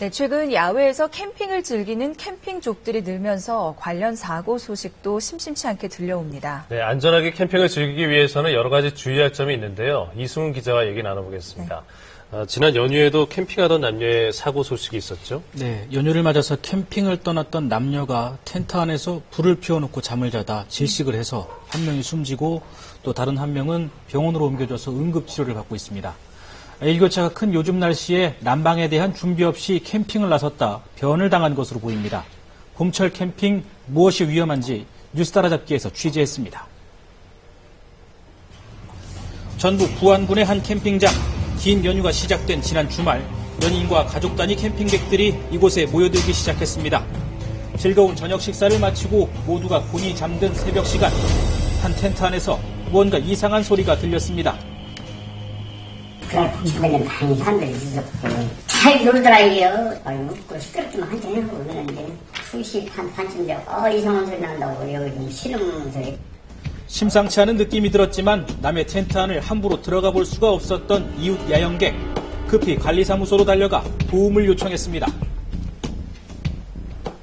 네, 최근 야외에서 캠핑을 즐기는 캠핑족들이 늘면서 관련 사고 소식도 심심치 않게 들려옵니다. 네, 안전하게 캠핑을 즐기기 위해서는 여러 가지 주의할 점이 있는데요. 이승훈 기자와 얘기 나눠보겠습니다. 지난 연휴에도 캠핑하던 남녀의 사고 소식이 있었죠? 네, 연휴를 맞아서 캠핑을 떠났던 남녀가 텐트 안에서 불을 피워놓고 잠을 자다 질식을 해서 한 명이 숨지고 또 다른 한 명은 병원으로 옮겨져서 응급치료를 받고 있습니다. 일교차가 큰 요즘 날씨에 난방에 대한 준비 없이 캠핑을 나섰다 변을 당한 것으로 보입니다. 봄철 캠핑 무엇이 위험한지 뉴스 따라잡기에서 취재했습니다. 전북 부안군의 한 캠핑장. 긴 연휴가 시작된 지난 주말 연인과 가족 단위 캠핑객들이 이곳에 모여들기 시작했습니다. 즐거운 저녁 식사를 마치고 모두가 곤히 잠든 새벽 시간 한 텐트 안에서 무언가 이상한 소리가 들렸습니다. 그 주변에 많은 사람들이 있었고 잘 놀더라고요. 웃고 시끄럽지만 한참 해보고 그러는데 2시 반쯤 되고 이상한 소리 난다고 여기 신음 소리. 심상치 않은 느낌이 들었지만 남의 텐트 안을 함부로 들어가 볼 수가 없었던 이웃 야영객. 급히 관리사무소로 달려가 도움을 요청했습니다.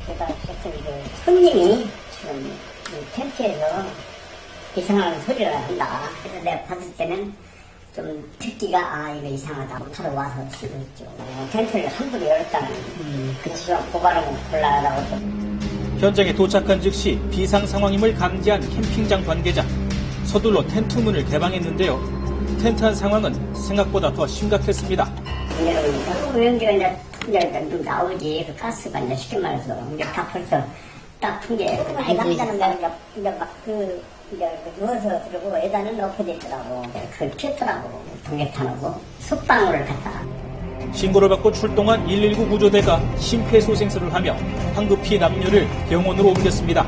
제가 손님이 지금 텐트에서 이상한 소리를 한다. 그래서 내가 봤을 때는 좀 듣기가 이거 이상하다. 바로 와서 지금 있죠. 텐트를 함부로 열었다는 그 지가 고발하고 곤란하다고. 현장에 도착한 즉시 비상 상황임을 감지한 캠핑장 관계자. 서둘러 텐트 문을 개방했는데요. 텐트 안 상황은 생각보다 더 심각했습니다. 여러분이니까 우연기가 이제 좀 나오지. 그 가스가 이제 쉽게 말해서 이제 다 벌써 딱 푼게 많이 남자는 이제 막그 이제 누워서 그러고 애단은 엎어져 있더라고. 그걸 켰더라고. 동력탄하고 숯방울을 갖다가. 신고를 받고 출동한 119 구조대가 심폐소생술을 하며 황급히 남녀를 병원으로 옮겼습니다.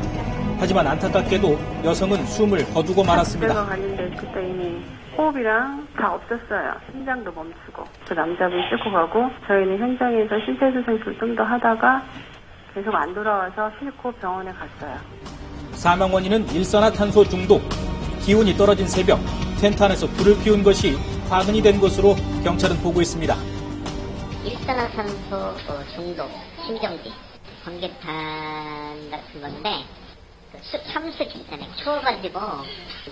하지만 안타깝게도 여성은 숨을 거두고 말았습니다. 제가 갔는데 그때 이미 호흡이랑 다 없었어요. 심장도 멈추고. 그 남자분 싣고 가고 저희는 현장에서 심폐소생술 좀 더 하다가 계속 안 돌아와서 싣고 병원에 갔어요. 사망 원인은 일산화탄소 중독. 기온이 떨어진 새벽 텐트 안에서 불을 피운 것이 화근이 된 것으로 경찰은 보고 있습니다. 일산화탄소 중독, 심정지, 번개탄 같은 건데 참숯 있잖아요. 추워가지고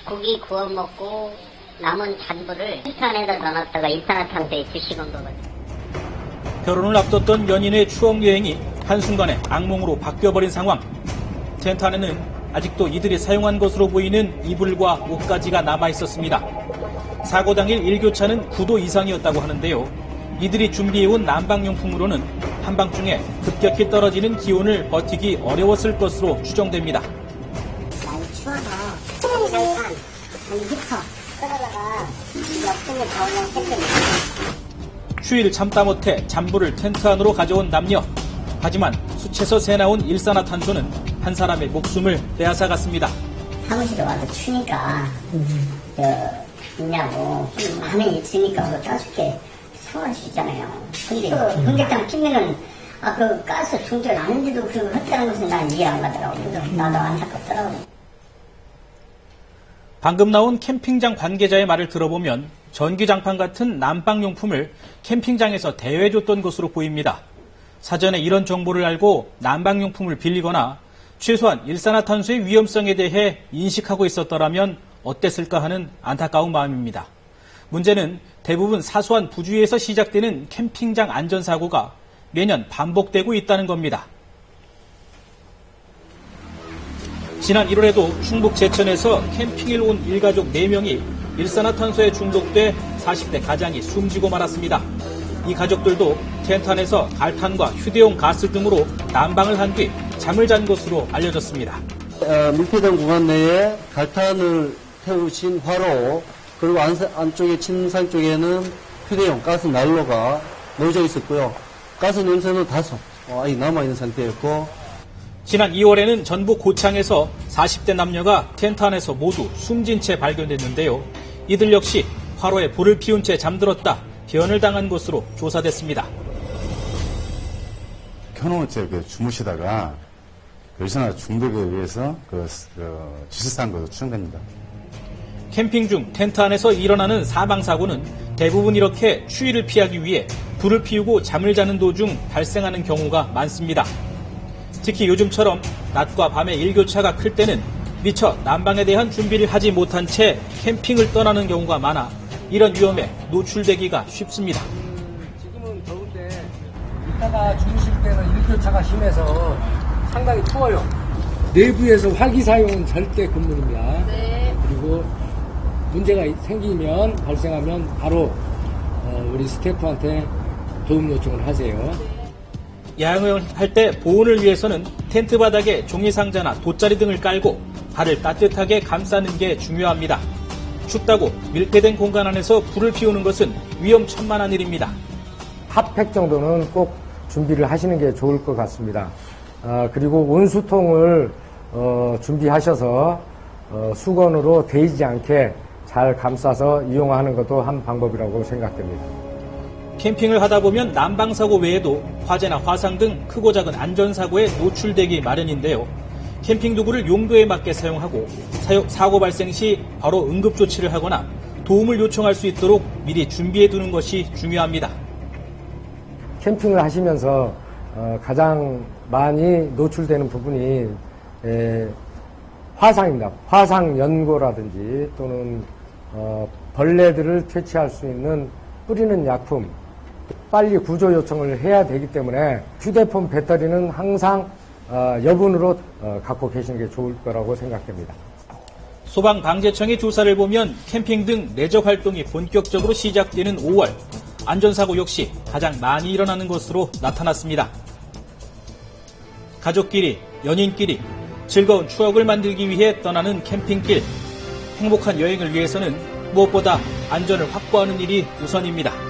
고기 구워 먹고 남은 잔불을 텐트 안에다 넣어놨다가 일산화탄소에 주식한 거거든요. 결혼을 앞뒀던 연인의 추억 여행이 한순간에 악몽으로 바뀌어버린 상황. 텐트 안에는 아직도 이들이 사용한 것으로 보이는 이불과 옷가지가 남아있었습니다. 사고 당일 일교차는 9도 이상이었다고 하는데요. 이들이 준비해온 난방용품으로는 한밤중에 급격히 떨어지는 기온을 버티기 어려웠을 것으로 추정됩니다. 많이 추워서 잠깐 한 히터 끌어다가 옆쪽에 더우면 생깁니다. 추위를 참다 못해 잔불을 텐트 안으로 가져온 남녀. 하지만 숯에서 새나온 일산화탄소는 한 사람의 목숨을 빼앗아갔습니다. 사무실에 와서 추니까 있냐고 밤에 있으니까 그거 따줄게 생활할 수 있잖아요. 근데 번개탄 끼면은 그 가스 충전 안 했는데도 그거 했다는 것은 난 이해 안 가더라고. 나도 안타깝더라고. 방금 나온 캠핑장 관계자의 말을 들어보면 전기장판 같은 난방용품을 캠핑장에서 대여해줬던 것으로 보입니다. 사전에 이런 정보를 알고 난방용품을 빌리거나 최소한 일산화탄소의 위험성에 대해 인식하고 있었더라면 어땠을까 하는 안타까운 마음입니다. 문제는 대부분 사소한 부주의에서 시작되는 캠핑장 안전사고가 매년 반복되고 있다는 겁니다. 지난 1월에도 충북 제천에서 캠핑을 온 일가족 4명이 일산화탄소에 중독돼 40대 가장이 숨지고 말았습니다. 이 가족들도 텐트 안에서 갈탄과 휴대용 가스 등으로 난방을 한 뒤 잠을 잔 것으로 알려졌습니다. 밀폐된 공간 내에 갈탄을 태우신 화로 그리고 안쪽에 침상 쪽에는 휴대용 가스 난로가 놓여져 있었고요. 가스 냄새는 다소 아직 남아있는 상태였고 지난 2월에는 전북 고창에서 40대 남녀가 텐트 안에서 모두 숨진 채 발견됐는데요. 이들 역시 화로에 불을 피운 채 잠들었다 변을 당한 것으로 조사됐습니다. 켜놓은 채 주무시다가 일산화 중독에 의해서 지실사한 것으로 추정됩니다. 캠핑 중 텐트 안에서 일어나는 사망사고는 대부분 이렇게 추위를 피하기 위해 불을 피우고 잠을 자는 도중 발생하는 경우가 많습니다. 특히 요즘처럼 낮과 밤의 일교차가 클 때는 미처 난방에 대한 준비를 하지 못한 채 캠핑을 떠나는 경우가 많아 이런 위험에 노출되기가 쉽습니다. 지금은 더운데 이따가 주무실 때는 일교차가 심해서 상당히 추워요. 내부에서 화기 사용은 절대 금물입니다. 그리고 문제가 생기면 발생하면 바로 우리 스태프한테 도움 요청을 하세요. 야영을 할 때 보온을 위해서는 텐트 바닥에 종이상자나 돗자리 등을 깔고 발을 따뜻하게 감싸는 게 중요합니다. 춥다고 밀폐된 공간 안에서 불을 피우는 것은 위험천만한 일입니다. 핫팩 정도는 꼭 준비를 하시는 게 좋을 것 같습니다. 그리고 온수통을 준비하셔서 수건으로 데이지 않게 잘 감싸서 이용하는 것도 한 방법이라고 생각됩니다. 캠핑을 하다 보면 난방사고 외에도 화재나 화상 등 크고 작은 안전사고에 노출되기 마련인데요. 캠핑 도구를 용도에 맞게 사용하고 사고 발생 시 바로 응급조치를 하거나 도움을 요청할 수 있도록 미리 준비해 두는 것이 중요합니다. 캠핑을 하시면서 가장 많이 노출되는 부분이 화상입니다. 화상 연고라든지 또는 벌레들을 퇴치할 수 있는 뿌리는 약품, 빨리 구조 요청을 해야 되기 때문에 휴대폰 배터리는 항상 여분으로 갖고 계시는 게 좋을 거라고 생각됩니다. 소방방재청의 조사를 보면 캠핑 등 내적 활동이 본격적으로 시작되는 5월, 안전사고 역시 가장 많이 일어나는 것으로 나타났습니다. 가족끼리, 연인끼리 즐거운 추억을 만들기 위해 떠나는 캠핑길. 행복한 여행을 위해서는 무엇보다 안전을 확보하는 일이 우선입니다.